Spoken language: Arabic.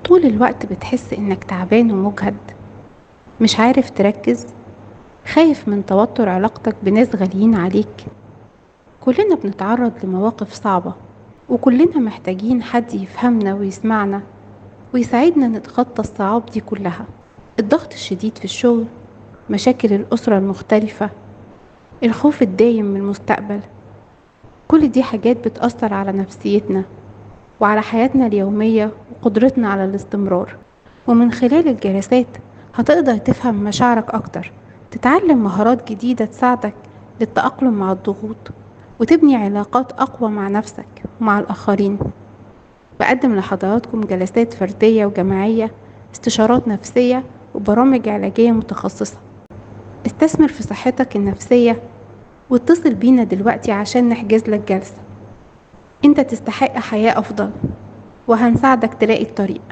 طول الوقت بتحس إنك تعبان ومجهد، مش عارف تركز، خايف من توتر علاقتك بناس غاليين عليك. كلنا بنتعرض لمواقف صعبة، وكلنا محتاجين حد يفهمنا ويسمعنا ويساعدنا نتخطى الصعاب دي كلها. الضغط الشديد في الشغل، مشاكل الأسرة المختلفة، الخوف الدايم من المستقبل، كل دي حاجات بتأثر على نفسيتنا وعلى حياتنا اليومية وقدرتنا على الاستمرار. ومن خلال الجلسات هتقدر تفهم مشاعرك أكتر، تتعلم مهارات جديدة تساعدك للتأقلم مع الضغوط، وتبني علاقات أقوى مع نفسك ومع الآخرين. بقدم لحضراتكم جلسات فردية وجماعية، استشارات نفسية، وبرامج علاجية متخصصة. استثمر في صحتك النفسية واتصل بينا دلوقتي عشان نحجز لك جلسة. انت تستحق حياة أفضل، وهنساعدك تلاقي الطريق.